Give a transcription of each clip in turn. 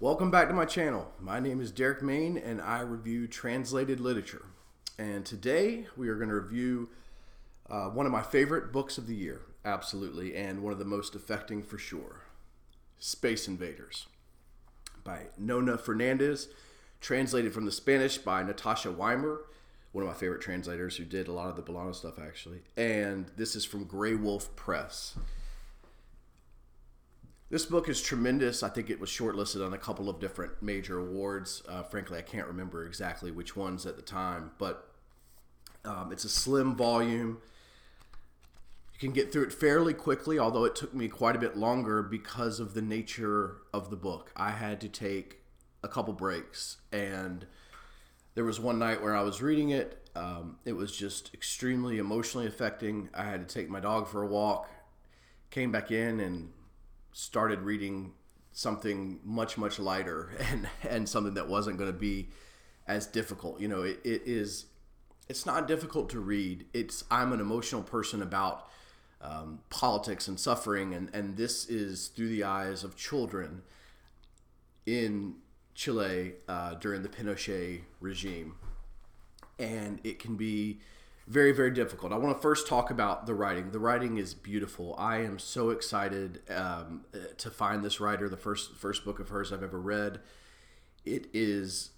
Welcome back to my channel. My name is Derek Main and I review translated literature. And today we are going to review one of my favorite books of the year, absolutely, and one of the most affecting for sure. Space Invaders by Nona Fernandez, translated from the Spanish by Natasha Wimmer, one of my favorite translators who did a lot of the Bolano stuff actually. And this is from Graywolf Press. This book is tremendous. I think it was shortlisted on a couple of different major awards. Frankly, I can't remember exactly which ones at the time, but it's a slim volume. You can get through it fairly quickly, although it took me quite a bit longer because of the nature of the book. I had to take a couple breaks, and there was one night where I was reading it. It was just extremely emotionally affecting. I had to take my dog for a walk, came back in, and started reading something much lighter and something that wasn't going to be as difficult. You know, it's not difficult to read. I'm an emotional person about politics and suffering, and this is through the eyes of children in Chile during the Pinochet regime, and it can be very, very difficult. I want to first talk about the writing. The writing is beautiful. I am so excited to find this writer, the first book of hers I've ever read. It is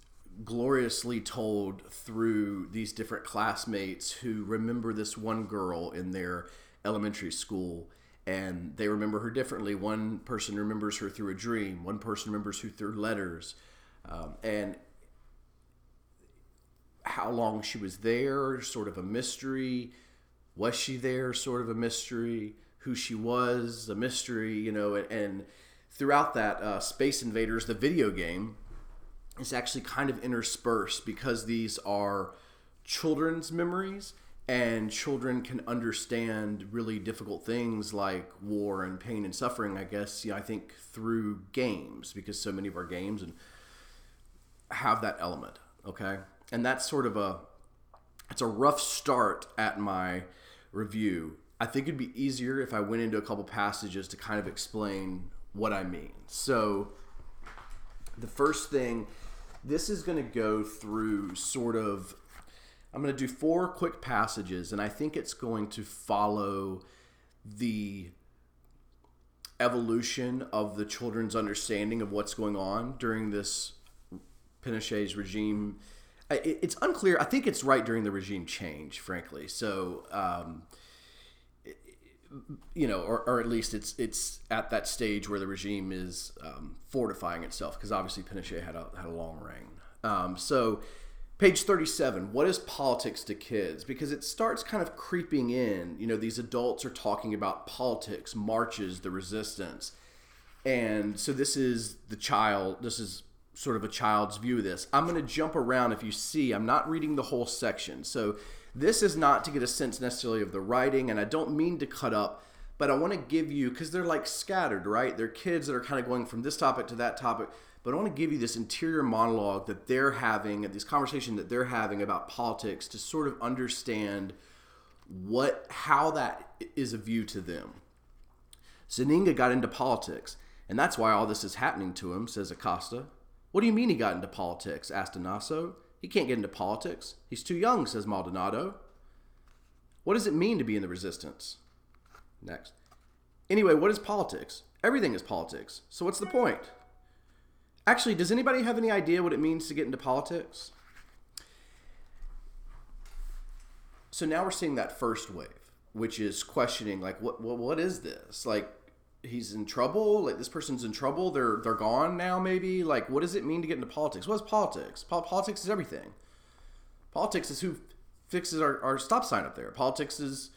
gloriously told through these different classmates who remember this one girl in their elementary school, and they remember her differently. One person remembers her through a dream. One person remembers her through letters. And how long she was there, sort of a mystery. Was she there, sort of a mystery. Who she was, a mystery, you know. And throughout that, Space Invaders, the video game, is actually kind of interspersed because these are children's memories, and children can understand really difficult things like war and pain and suffering, I guess, I think through games, because so many of our games have that element, okay? And that's sort of it's a rough start at my review. I think it'd be easier if I went into a couple passages to kind of explain what I mean. So the first thing, this is going to go through I'm going to do 4 quick passages, and I think it's going to follow the evolution of the children's understanding of what's going on during this Pinochet's regime. It's unclear. I think it's right during the regime change, frankly. So, or at least it's at that stage where the regime is fortifying itself, because obviously Pinochet had a long reign. So, page 37. What is politics to kids? Because it starts kind of creeping in. You know, these adults are talking about politics, marches, the resistance, and so this is the child. This is sort of a child's view of this. I'm going to jump around. If you see, I'm not reading the whole section. So this is not to get a sense necessarily of the writing, and I don't mean to cut up, but I want to give you, because they're like scattered, right? They're kids that are kind of going from this topic to that topic, but I want to give you this interior monologue that they're having, this conversation that they're having about politics, to sort of understand how that is a view to them. Zeninga got into politics, and that's why all this is happening to him, says Acosta. What do you mean he got into politics? Asked Inaso. He can't get into politics. He's too young, says Maldonado. What does it mean to be in the resistance? Next. Anyway, what is politics? Everything is politics. So what's the point? Actually, does anybody have any idea what it means to get into politics? So now we're seeing that first wave, which is questioning, like, what is this? Like, he's in trouble, like this person's in trouble, they're gone now, maybe. Like, what does it mean to get into politics? What is politics? Politics is everything. Politics is who fixes our stop sign up there. Politics is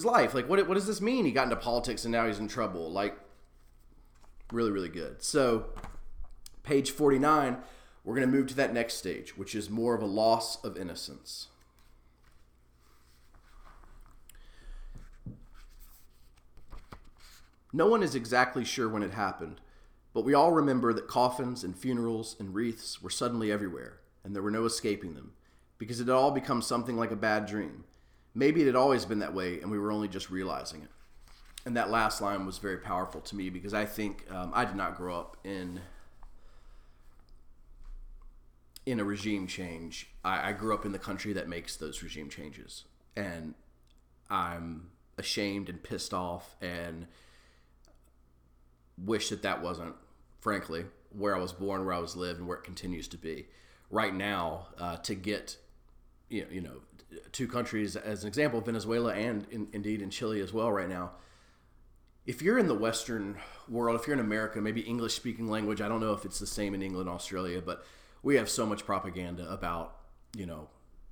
life. Like, what does this mean? He got into politics and now he's in trouble. Like, really, really good. So page 49, we're going to move to that next stage, which is more of a loss of innocence. No one is exactly sure when it happened, but we all remember that coffins and funerals and wreaths were suddenly everywhere, and there were no escaping them, because it had all become something like a bad dream. Maybe it had always been that way, and we were only just realizing it. And that last line was very powerful to me, because I think I did not grow up in in a regime change. I grew up in the country that makes those regime changes, and I'm ashamed and pissed off and wish that wasn't, frankly, where I was born, where I was lived, and where it continues to be. Right now, to get, two countries as an example, Venezuela and indeed in Chile as well right now. If you're in the Western world, if you're in America, maybe English-speaking language, I don't know if it's the same in England, Australia, but we have so much propaganda about,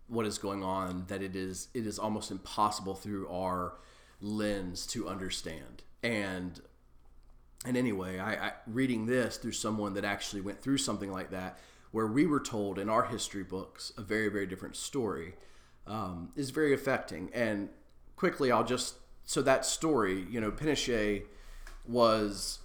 what is going on that it is almost impossible through our lens to understand. And anyway, I reading this through someone that actually went through something like that, where we were told in our history books a very, very different story, is very affecting. And quickly, so that story, Pinochet was,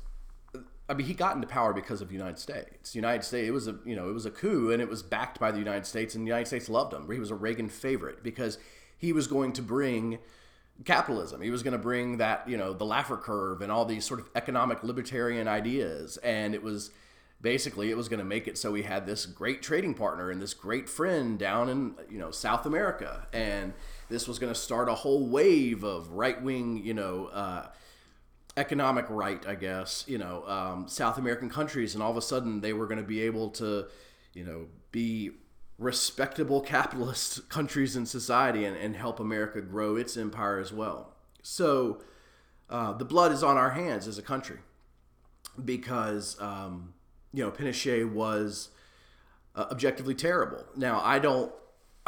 he got into power because of the United States. It was a coup, and it was backed by the United States, and the United States loved him. He was a Reagan favorite because he was going to bring capitalism. He was going to bring that, the Laffer curve and all these sort of economic libertarian ideas. And it was basically, it was going to make it so we had this great trading partner and this great friend down in, South America. And this was going to start a whole wave of right-wing, economic right, I guess, South American countries. And all of a sudden they were going to be able to, be respectable capitalist countries in society and help America grow its empire as well. So the blood is on our hands as a country because, Pinochet was objectively terrible. Now, I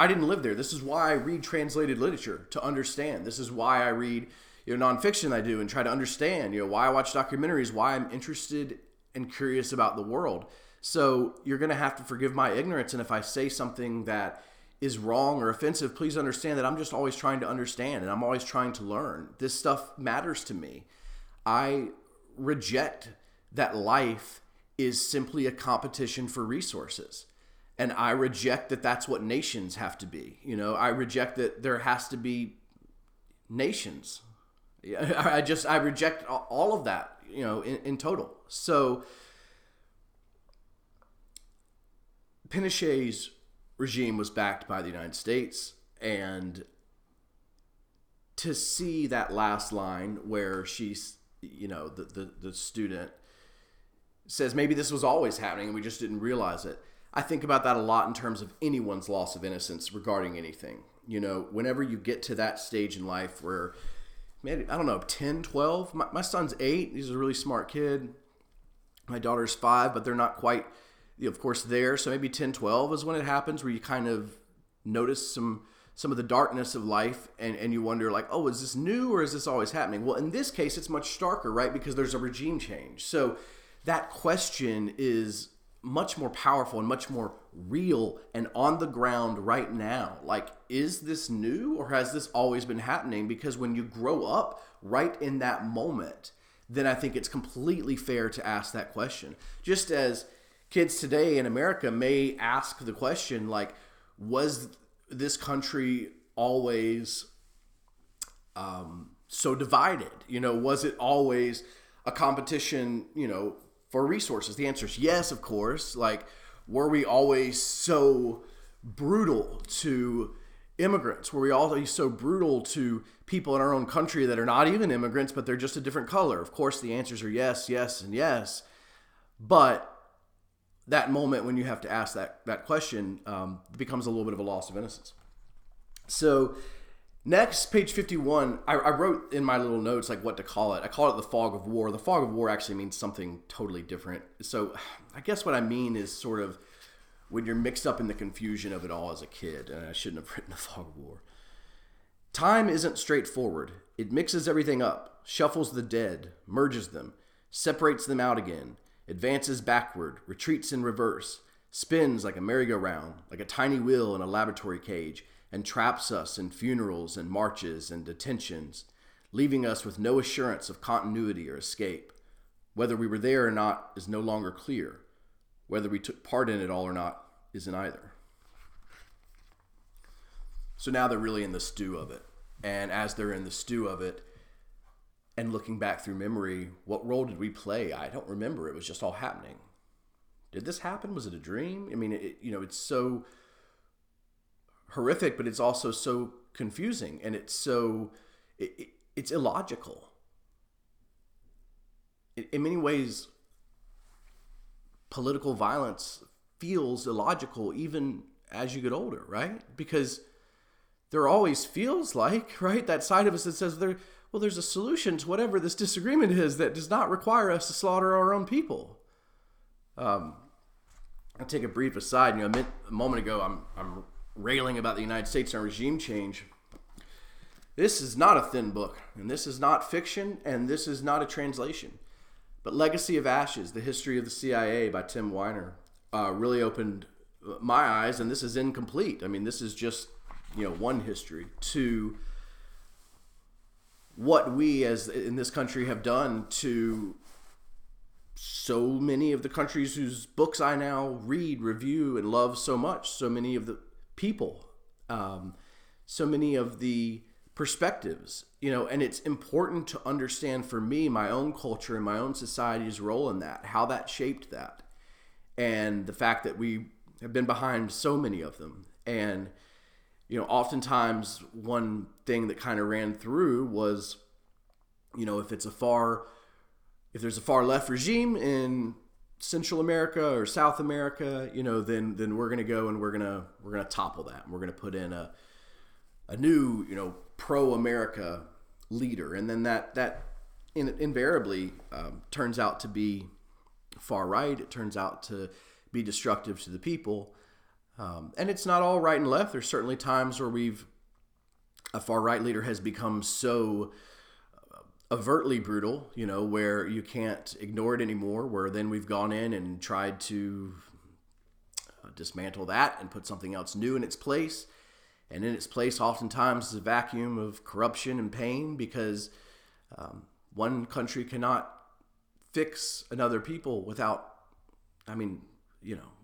didn't live there. This is why I read translated literature, to understand. This is why I read nonfiction I do and try to understand, why I watch documentaries, why I'm interested and curious about the world. So you're going to have to forgive my ignorance. And if I say something that is wrong or offensive, please understand that I'm just always trying to understand and I'm always trying to learn. This stuff matters to me. I reject that life is simply a competition for resources. And I reject that that's what nations have to be. I reject that there has to be nations. I reject all of that, in total. So Pinochet's regime was backed by the United States, and to see that last line where she's, the student says maybe this was always happening and we just didn't realize it. I think about that a lot in terms of anyone's loss of innocence regarding anything. Whenever you get to that stage in life where, maybe, 10, 12, my son's 8, he's a really smart kid. My daughter's 5, but they're not quite, of course, there. So maybe 10, 12 is when it happens, where you kind of notice some of the darkness of life and you wonder like, oh, is this new or is this always happening? Well, in this case, it's much starker, right? Because there's a regime change. So that question is much more powerful and much more real and on the ground right now. Like, is this new or has this always been happening? Because when you grow up right in that moment, then I think it's completely fair to ask that question. Just as kids today in America may ask the question, like, was this country always so divided? Was it always a competition, for resources? The answer is yes, of course. Like, were we always so brutal to immigrants? Were we always so brutal to people in our own country that are not even immigrants, but they're just a different color? Of course, the answers are yes, yes, and yes. But that moment when you have to ask that question becomes a little bit of a loss of innocence. So next, page 51, I wrote in my little notes like what to call it. I call it the fog of war. The fog of war actually means something totally different. So I guess what I mean is sort of when you're mixed up in the confusion of it all as a kid, and I shouldn't have written the fog of war. Time isn't straightforward. It mixes everything up, shuffles the dead, merges them, separates them out again, advances backward, retreats in reverse, spins like a merry-go-round, like a tiny wheel in a laboratory cage, and traps us in funerals and marches and detentions, leaving us with no assurance of continuity or escape. Whether we were there or not is no longer clear. Whether we took part in it all or not isn't either. So now they're really in the stew of it. And as they're in the stew of it, and looking back through memory, what role did we play? I don't remember. It was just all happening. did this happen? Was it a dream? I mean, it's so horrific, but it's also so confusing, and it's illogical. In many ways, political violence feels illogical even as you get older, right? Because there always feels like, right, that side of us that says there's a solution to whatever this disagreement is that does not require us to slaughter our own people. I'll take a brief aside. A moment ago, I'm railing about the United States and regime change. This is not a thin book, and this is not fiction, and this is not a translation. But Legacy of Ashes, The History of the CIA by Tim Weiner, really opened my eyes, and this is incomplete. I mean, this is just, one history to what we as in this country have done to so many of the countries whose books I now read, review, and love so much, so many of the people, so many of the perspectives, and it's important to understand for me, my own culture and my own society's role in that, how that shaped that, and the fact that we have been behind so many of them. And, oftentimes one thing that kind of ran through was, if there's a far left regime in Central America or South America, then we're going to go and we're going to topple that. And we're going to put in a new, pro-America leader. And then that invariably turns out to be far right. It turns out to be destructive to the people. And it's not all right and left. There's certainly times where a far right leader has become so overtly brutal, where you can't ignore it anymore, where then we've gone in and tried to dismantle that and put something else new in its place. And in its place, oftentimes, is a vacuum of corruption and pain, because one country cannot fix another people without,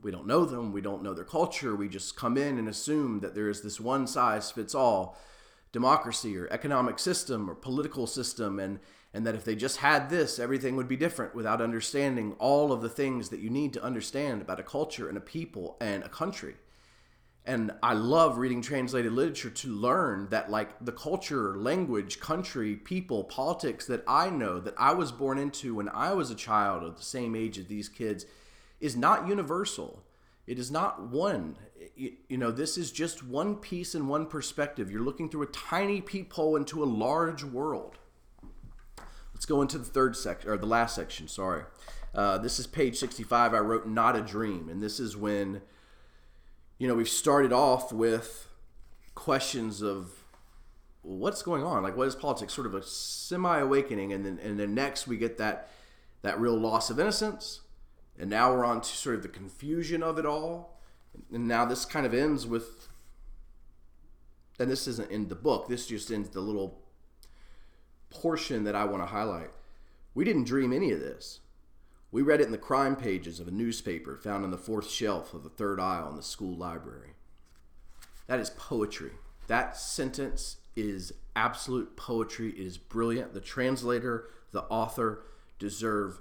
we don't know them, we don't know their culture, we just come in and assume that there is this one-size-fits-all democracy or economic system or political system, and that if they just had this, everything would be different, without understanding all of the things that you need to understand about a culture and a people and a country. And I love reading translated literature to learn that, like, the culture, language, country, people, politics that I know, that I was born into when I was a child of the same age as these kids, is not universal. It is not one. This is just one piece and one perspective. You're looking through a tiny peephole into a large world. Let's go into the last section, sorry. This is page 65. I wrote Not a Dream. And this is when, we've started off with questions of what's going on? Like, what is politics? Sort of a semi-awakening. And then next we get that real loss of innocence. And now we're on to sort of the confusion of it all. And now this kind of ends with, and this isn't in the book, this just ends the little portion that I want to highlight. We didn't dream any of this. We read it in the crime pages of a newspaper found on the fourth shelf of the third aisle in the school library. That is poetry. That sentence is absolute poetry. It is brilliant. The translator, the author deserve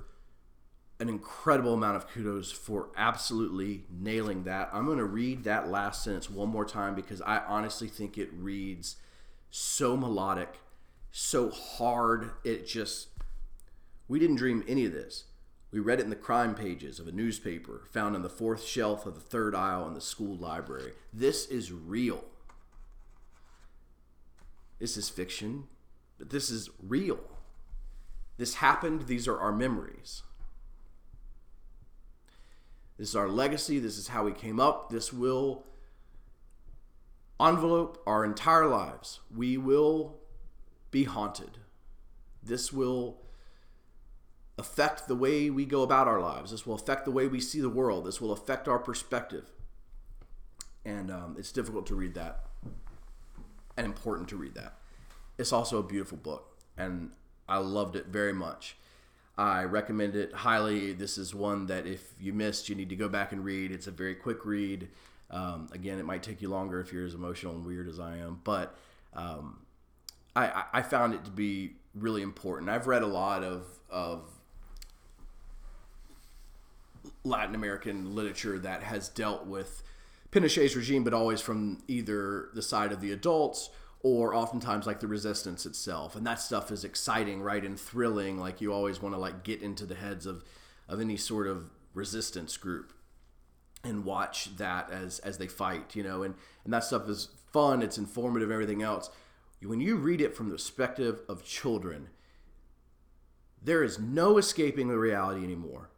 an incredible amount of kudos for absolutely nailing that. I'm going to read that last sentence one more time because I honestly think it reads so melodic, so hard. We didn't dream any of this. We read it in the crime pages of a newspaper found on the fourth shelf of the third aisle in the school library. This is real. This is fiction, but this is real. This happened. These are our memories. This is our legacy. This is how we came up. This will envelope our entire lives. We will be haunted. This will affect the way we go about our lives. This will affect the way we see the world. This will affect our perspective. And it's difficult to read that and important to read that. It's also a beautiful book, and I loved it very much. I recommend it highly. This is one that if you missed, you need to go back and read. It's a very quick read. Again, it might take you longer if you're as emotional and weird as I am, but I found it to be really important. I've read a lot of Latin American literature that has dealt with Pinochet's regime, but always from either the side of the adults or oftentimes like the resistance itself. And that stuff is exciting, right, and thrilling. Like you always want to like get into the heads of any sort of resistance group and watch that as they fight, and that stuff is fun. It's informative, everything else. When you read it from the perspective of children, there is no escaping the reality anymore.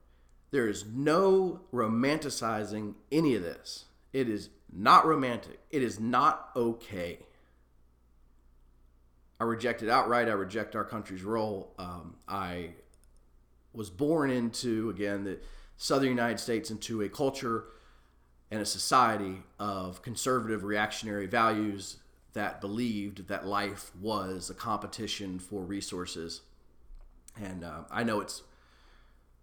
There is no romanticizing any of this. It is not romantic. It is not okay. I reject it outright. I reject our country's role. I was born into, again, the southern United States, into a culture and a society of conservative reactionary values that believed that life was a competition for resources. And I know it's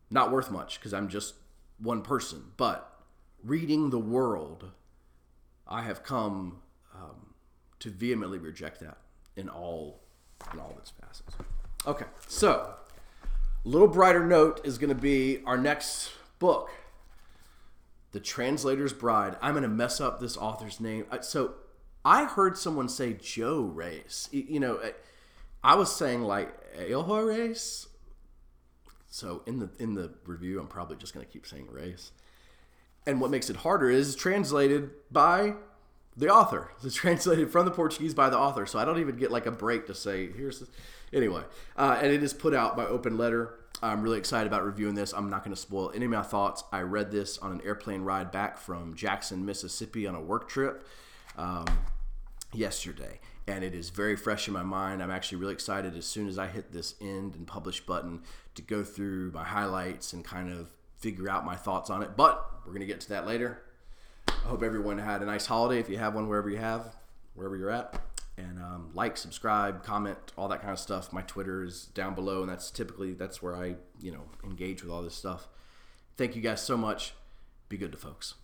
not worth much because I'm just one person, but reading the world, I have come to vehemently reject that in all its facets. Okay, so a little brighter note is going to be our next book, The Translators Bride. I'm going to mess up this author's name. So I heard someone say Joe Race. I was saying like Eoho Race. So in the review, I'm probably just going to keep saying Race. And what makes it harder is translated by the author. It's translated from the Portuguese by the author. So I don't even get like a break to say, here's this. Anyway, and it is put out by Open Letter. I'm really excited about reviewing this. I'm not going to spoil any of my thoughts. I read this on an airplane ride back from Jackson, Mississippi on a work trip yesterday. And it is very fresh in my mind. I'm actually really excited as soon as I hit this end and publish button to go through my highlights and kind of figure out my thoughts on it. But we're going to get to that later. I hope everyone had a nice holiday if you have one wherever you're at. And like, subscribe, comment, all that kind of stuff. My Twitter is down below, and that's where I engage with all this stuff. Thank you guys so much. Be good to folks.